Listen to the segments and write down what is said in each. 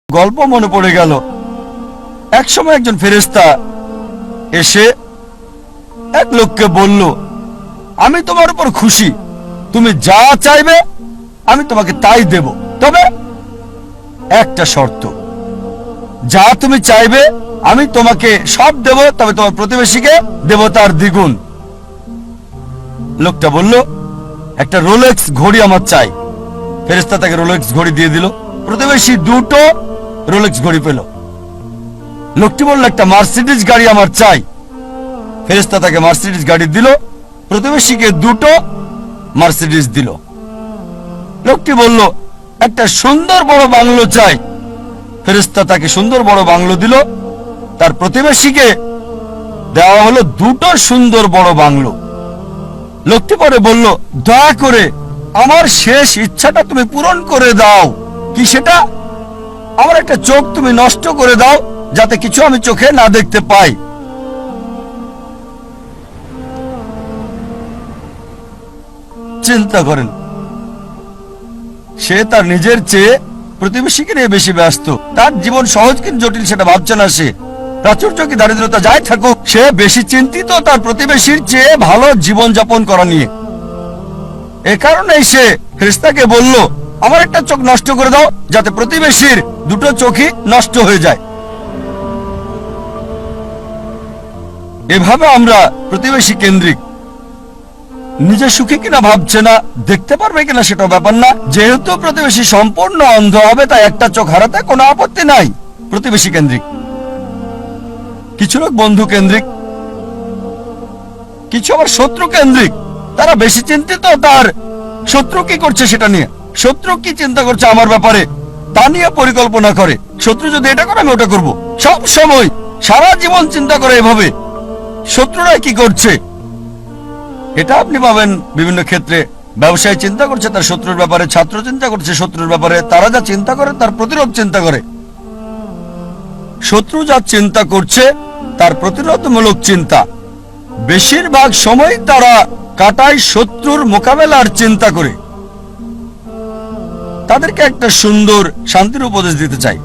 গল্প মনে পড়ে গেল। একসময় একজন ফেরেশতা এসে এক লোককে বলল, আমি তোমার উপর খুশি, তুমি যা চাইবে আমি তোমাকে তাই দেব, তবে একটা শর্ত, যা তুমি চাইবে আমি তোমাকে সব দেব, তবে তোমার প্রতিবেশীকে দেব তার দ্বিগুণ। লোকটা বলল, একটা রোলেক্স ঘড়ি আমার চাই। ফেরেশতা তাকে রোলেক্স ঘড়ি দিয়ে দিল। প্রতিবেশী দুটো রোলেক্স ঘড়ি পেল। লোকটি বলল, একটা মার্সিডিজ গাড়ি আমার চাই। ফেরেশতা তাকে মার্সিডিজ গাড়ি দিল। প্রতিবেশীকে দুটো মার্সিডিজ দিল। লোকটি বলল, একটা সুন্দর বড় বাংলো চাই। ফেরেশতা তাকে সুন্দর বড় বাংলো দিল। তার প্রতিবেশীকে দেওয়া হলো দুটো সুন্দর বড় বাংলো। লোকটি পরে বলল, দয়া করে আমার শেষ ইচ্ছাটা তুমি পূরণ করে দাও। কি সেটা? আমার একটা চোখ তুমি নষ্ট করে দাও, যাতে কিছু আমি চোখে না দেখতে পাই। চিন্তা করেন, সে তার নিজের চেয়ে প্রতিবেশীকে নিয়ে বেশি ব্যস্ত। তার জীবন সহজ কিন্তু জটিল সেটা ভাবছে না সে। প্রাচুর্য কি দারিদ্রতা যাই থাকুক, সে বেশি চিন্তিত তার প্রতিবেশীর চেয়ে ভালো জীবন যাপন করা নিয়ে। এ কারণেই সে ফেরেশতাকে বলল, আমার একটা চোখ নষ্ট করে দাও, যাতে প্রতিবেশীর দুটো চোখই নষ্ট হয়ে যায়। এভাবে আমরা প্রতিবেশী কেন্দ্রিক। নিজে সুখী কিনা ভাবছে না, দেখতে পারবে কিনা সেটাও ব্যাপার না। যেহেতু প্রতিবেশী সম্পূর্ণ অন্ধ হবে, তাই একটা চোখ হারাতে কোনো আপত্তি নাই। প্রতিবেশী কেন্দ্রিক। কিছু লোক বন্ধু কেন্দ্রিক, কিছু আবার শত্রু কেন্দ্রিক। তারা বেশি চিন্তিত তার শত্রু কি করছে সেটা নিয়ে। শত্রু কি চিন্তা করছে আমার ব্যাপারে তা নিয়ে পরিকল্পনা করে। শত্রু যদি এটা করে আমি ওটা করব। সব সময় সারা জীবন চিন্তা করে এভাবে শত্রুরা কি করছে। এটা আপনি পাবেন বিভিন্ন ক্ষেত্রে। ব্যবসায়ী চিন্তা করছে তার শত্রুর ব্যাপারে, ছাত্র চিন্তা করছে শত্রুর ব্যাপারে। তারা যা চিন্তা করে তার প্রতিরোধ চিন্তা করে। শত্রু যা চিন্তা করছে তার প্রতিরোধমূলক চিন্তা। বেশিরভাগ সময় তারা কাটায় শত্রুর মোকাবেলার চিন্তা করে। তাদেরকে একটা সুন্দর শান্তির উপদেশ দিতে চাই,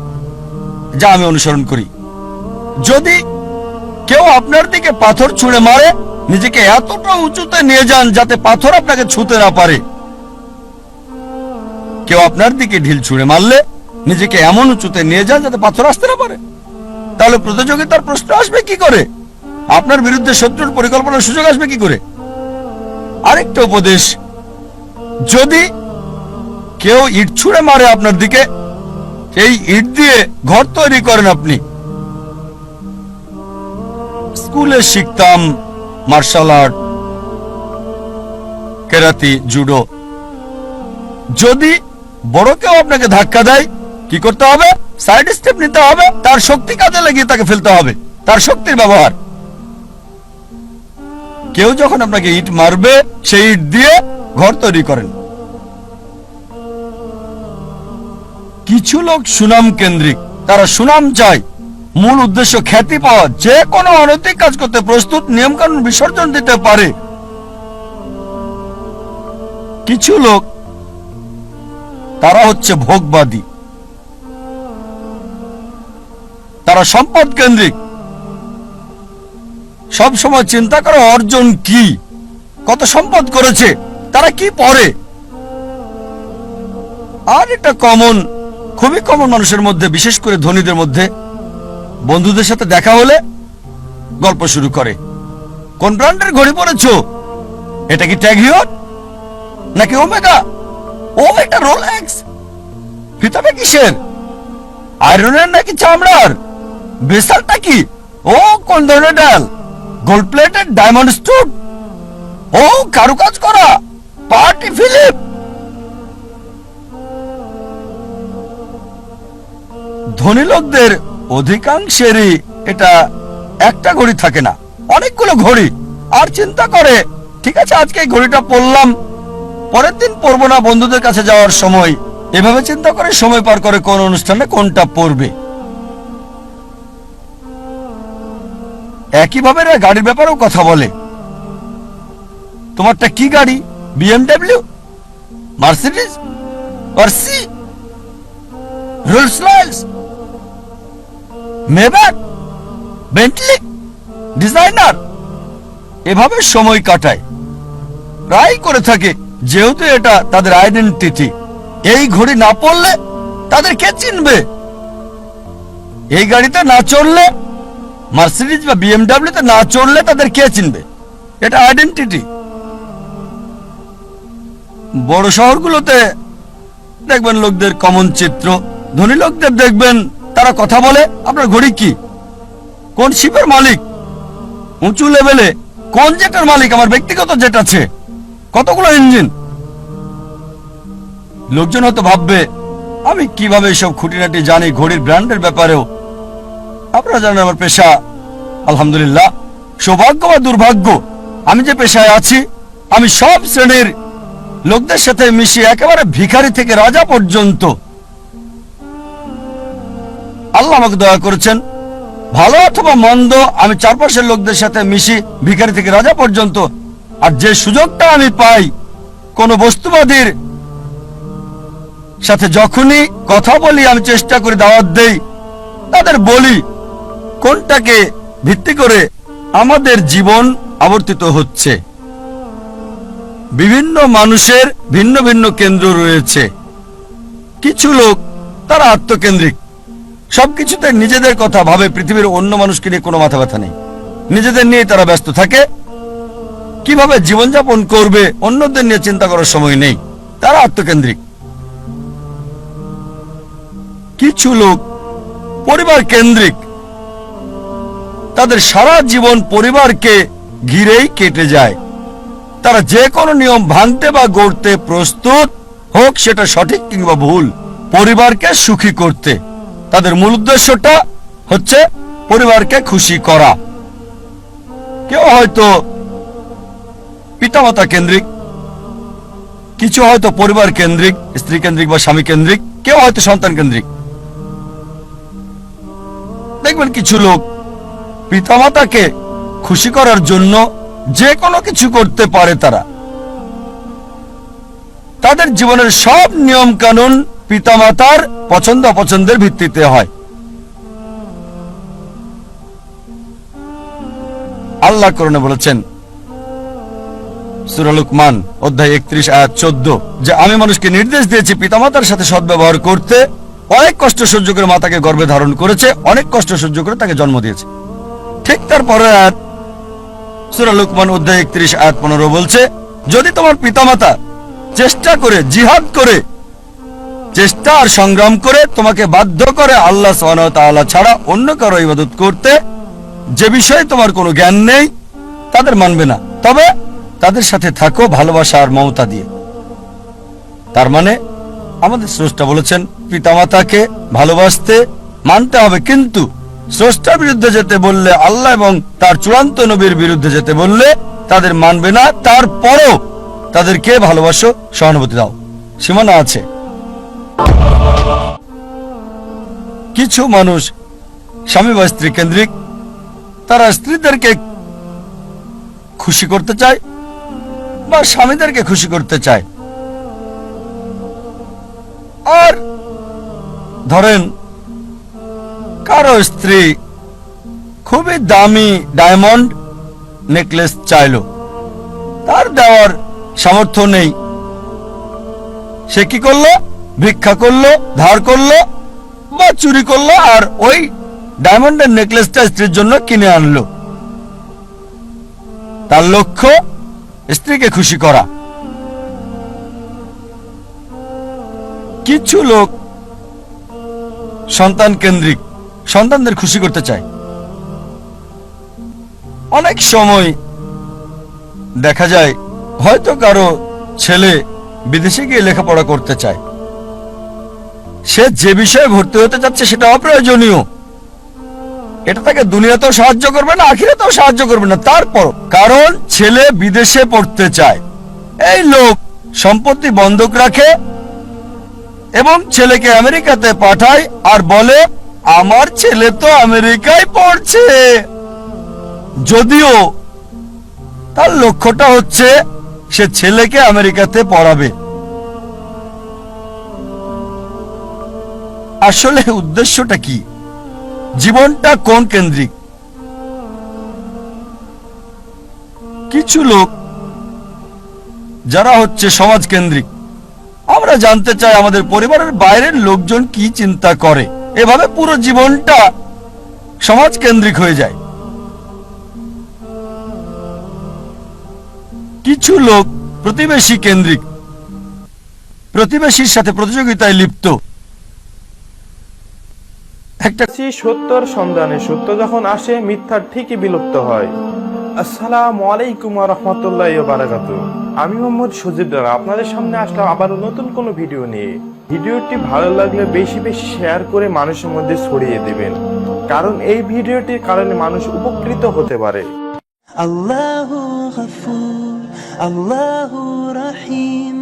যা আমি অনুসরণ করি। যদি কেউ আপনার দিকে পাথর ছুঁড়ে মারে, নিজেকে এতটা উঁচুতে নিয়ে যান যাতে পাথর আপনাকে ছুঁতে না পারে। কেউ আপনার দিকে ঢিল ছুঁড়ে মারলে নিজেকে এমন উঁচুতে নিয়ে যান যাতে পাথর আসতে না পারে। তাহলে প্রতিযোগিতার প্রশ্ন আসবে কি করে? আপনার বিরুদ্ধে শত্রুর পরিকল্পনার সুযোগ আসবে কি করে? আরেকটা উপদেশ, যদি কেউ ইট ছুঁড়ে মারে আপনার দিকে, এই ইট দিয়ে ঘর তৈরি করেন আপনি। স্কুলে শিখতাম মার্শাল আর্ট, কেরাতি, জুডো। যদি বড় কেউ আপনাকে ধাক্কা দেয়, কি করতে হবে? সাইড স্টেপ নিতে হবে। তার শক্তি কাজে লাগিয়ে তাকে ফেলতে হবে, তার শক্তির ব্যবহার। কেউ যখন আপনাকে ইট মারবে, সেই ইট দিয়ে ঘর তৈরি করেন। কিছু লোক সুনাম কেন্দ্রিক। তারা সুনাম চায়, মূল উদ্দেশ্য খ্যাতি পাওয়া। যে কোনো অনৈতিক কাজ করতে প্রস্তুত, নিয়মকানুন বিসর্জন দিতে পারে। কিছু লোক তারা হচ্ছে ভোগবাদী। তারা সম্পদ কেন্দ্রিক। সব সময় চিন্তা করে অর্জন কি, কত সম্পদ করেছে, তারা কি পড়ে। আর এটা কমন, খুবই কমন মানুষের মধ্যে, বিশেষ করে ধনীদের মধ্যে। বন্ধুদের সাথে দেখা হলে গল্প শুরু করে, কোন ব্র্যান্ডের ঘড়ি পরেছো? এটা কি ট্যাগ হিউর নাকি ওমেগা? ও, এটা রোলেক্স। ফিতাটা কিসের? আয়রনের নাকি চামড়ার? বেসালটা কি? ও, কোন ধরনের ডাল? Gold plated, diamond stone? ও, কারুকাজ করা, পার্টি ফিলিপ। ধনী লোকদের অধিকাংশেরই এটা একটা ঘড়ি থাকে না, অনেকগুলো ঘড়ি। আর চিন্তা করে, ঠিক আছে আজকে এই ঘড়িটা পরলাম, পরের দিন পরবো না বন্ধুদের কাছে যাওয়ার সময়। এভাবে চিন্তা করে সময় পার করে কোন অনুষ্ঠানে কোনটা পরবে। একইভাবে গাড়ির ব্যাপারেও কথা বলে। তোমারটা কি গাড়ি? BMW, Mercedes, Porsche, Rolls Royce, Maybach, Bentley, designer, এভাবে সময় কাটায়, প্রায় করে থাকে, যেহেতু এটা তাদের আইডেন্টিটি। এই ঘড়ি না পড়লে তাদের কে চিনবে? এই গাড়িতে না চড়লে, মার্সিডিজ বা বিএমডাব্লিউতে না চড়লে তাদের কে চিনবে? এটা আইডেন্টিটি। বড় শহরগুলোতে দেখবেন লোকদের কমন চিত্র। ধনী লোকদের দেখবেন তারা কথা বলে, আপনার ঘড়ি কি, কোন শিপের মালিক, উঁচু লেভেলে কোন জেটের মালিক, আমার ব্যক্তিগত জেট আছে, কতগুলো ইঞ্জিন। লোকজন হয়তো ভাববে আমি কিভাবে এসব খুঁটিনাটি জানি ঘড়ির ব্র্যান্ডের ব্যাপারেও। আপনারা জানেন আমার পেশা, আলহামদুলিল্লাহ, সৌভাগ্য বা দুর্ভাগ্য, আমি যে পেশায় আছি আমি সব শ্রেণীর লোকদের সাথে মিশি, একেবারে ভিখারি থেকে রাজা পর্যন্ত। আল্লাহ আমাকে দয়া করেছেন, ভালো অথবা মন্দ, আমি চারপাশের লোকদের সাথে মিশি, ভিখারি থেকে রাজা পর্যন্ত। আর যে সুযোগটা আমি পাই কোন বস্তুবাদীর সাথে যখনই কথা বলি, আমি চেষ্টা করি দাওয়াত দেই, তাদের বলি কোনটাকে ভিত্তি করে আমাদের জীবন আবর্তিত হচ্ছে। বিভিন্ন মানুষের ভিন্ন ভিন্ন কেন্দ্র রয়েছে। কিছু লোক তারা আত্মকেন্দ্রিক, সবকিছুতে নিজেদের কথা ভাবে, পৃথিবীর অন্য মানুষকে নিয়ে কোনো মাথা ব্যথা নেই, নিজেদের নিয়ে তারা ব্যস্ত থাকে। কিভাবে জীবনযাপন করবে অন্যদের নিয়ে চিন্তা করার সময় নেই, তারা আত্মকেন্দ্রিক। কিছু লোক পরিবার কেন্দ্রিক, তাদের সারা জীবন পরিবারকে ঘিরেই কেটে যায়। তারা যে কোনো নিয়ম ভাঙতে বা গড়তে প্রস্তুত, হোক সেটা সঠিক কিংবা ভুল, পরিবারকে সুখী করতে। তাদের মূল উদ্দেশ্যটা হচ্ছে পরিবারকে খুশি করা। কেউ হয়তো পিতামাতা কেন্দ্রিক, কিছু হয়তো পরিবার কেন্দ্রিক, স্ত্রী কেন্দ্রিক বা স্বামী কেন্দ্রিক, কেউ হয়তো সন্তান কেন্দ্রিক। দেখবেন কিছু লোক পিতামাতাকে খুশি করার জন্য যে কোনো কিছু করতে পারে। তাদের জীবনের সব নিয়ম কানুন পিতামাতার পছন্দ অপছন্দের ভিত্তিতে হয়। আল্লাহ কোরআনে বলেছেন, সূরা লুকমান অধ্যায় 31 আয়াত 14, যে আমি মানুষকে নির্দেশ দিয়েছি পিতামাতার সাথে সদ্ব্যবহার করতে। অনেক কষ্ট সহ্য করে মাতাকে গর্ভে ধারণ করেছে, অনেক কষ্ট সহ্য করে তাকে জন্ম দিয়েছে। ঠিক তারপরে আয়াত সূরা লুকমান অধ্যায় 31 আয়াত 15 বলছে, যদি তোমার পিতামাতা চেষ্টা করে, জিহাদ করে, চেষ্টা আর সংগ্রাম করে তোমাকে বাধ্য করে আল্লাহ সুবহানাহু ওয়া তাআলা ছাড়া অন্য কারো ইবাদত করতে, যে বিষয়ে তোমার কোনো জ্ঞান নেই, তাদের মানবে না, তবে তাদের সাথে থাকো ভালোবাসা আর মমতা দিয়ে। তার মানে আমাদের স্রষ্টা বলেছেন পিতামাতাকে ভালোবাসতে, মানতে হবে, কিন্তু স্রষ্টার বিরুদ্ধে যেতে বললে, আল্লাহ এবং তার চূড়ান্ত নবীর বিরুদ্ধে যেতে বললে তাদের মানবে না। তারপরও তাদেরকে ভালোবাসো, সহানুভূতি দাও, সীমানা আছে। কিছু মানুষ স্বামী বা স্ত্রী কেন্দ্রিক, তারা স্ত্রীদেরকে খুশি করতে চায় বা স্বামীদেরকে খুশি করতে চায়। আর ধরেন কারো স্ত্রী খুবই দামি ডায়মন্ড নেকলেস চাইল, তার দেওয়ার সামর্থ্য নেই, সে কি করলো? ভিক্ষা করলো, ধার করলো বা চুরি করলো, আর ওই ডায়মন্ডের নেকলেসটা স্ত্রীর জন্য কিনে আনলো। তার লক্ষ্য স্ত্রীকে খুশি করা। কিছু লোক সন্তান কেন্দ্রিক, সন্তানদের খুশি করতে চায়। অনেক সময় দেখা যায় হয়তো কারো ছেলে বিদেশে গিয়ে লেখাপড়া করতে চায়, সে যে বিষয়ে ভর্তি হতে যাচ্ছে সেটা অপ্রয়োজনীয়, এটা তাকে দুনিয়াতেও সাহায্য করবে না, আখিরাতেও সাহায্য করবে না। তারপর কারণ ছেলে বিদেশে পড়তে চায়, এই লোক সম্পত্তি বন্ধক রাখে এবং ছেলেকে আমেরিকাতে পাঠায় আর বলে আমার ছেলে তো আমেরিকায় পড়ছে, যদিও তার লক্ষ্যটা হচ্ছে সে ছেলেকে আমেরিকাতে পড়াবে। আসলে উদ্দেশ্যটা কি? জীবনটা কোন কেন্দ্রিক? কিছু লোক যারা হচ্ছে সমাজ কেন্দ্রিক। আমরা জানতে চাই আমাদের পরিবারের বাইরের লোকজন কি চিন্তা করে, এভাবে পুরো জীবনটা সমাজ কেন্দ্রিক হয়ে যায়। কিছু লোক প্রতিবেশী কেন্দ্রিক, প্রতিবেশীর সাথে প্রতিযোগিতায় লিপ্ত। একটা সত্যর সন্ধানে সত্য যখন আসে মিথ্যার ঠিকই বিলুপ্ত হয়। আসসালামু আলাইকুম ওয়া রাহমাতুল্লাহি ওয়া বারাকাতুহু। আমি মোহাম্মদ সুজিব দারা আপনাদের সামনে আসলাম আবারও নতুন কোনো ভিডিও নিয়ে। ভিডিওটি ভালো লাগলে বেশি বেশি শেয়ার করে মানুষের মধ্যে ছড়িয়ে দিবেন, কারণ এই ভিডিওটির কারণে মানুষ উপকৃত হতে পারে। আল্লাহু গফুর, আল্লাহু রহিম,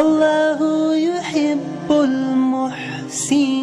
আল্লাহু ইউহিব্বুল মুহসিন।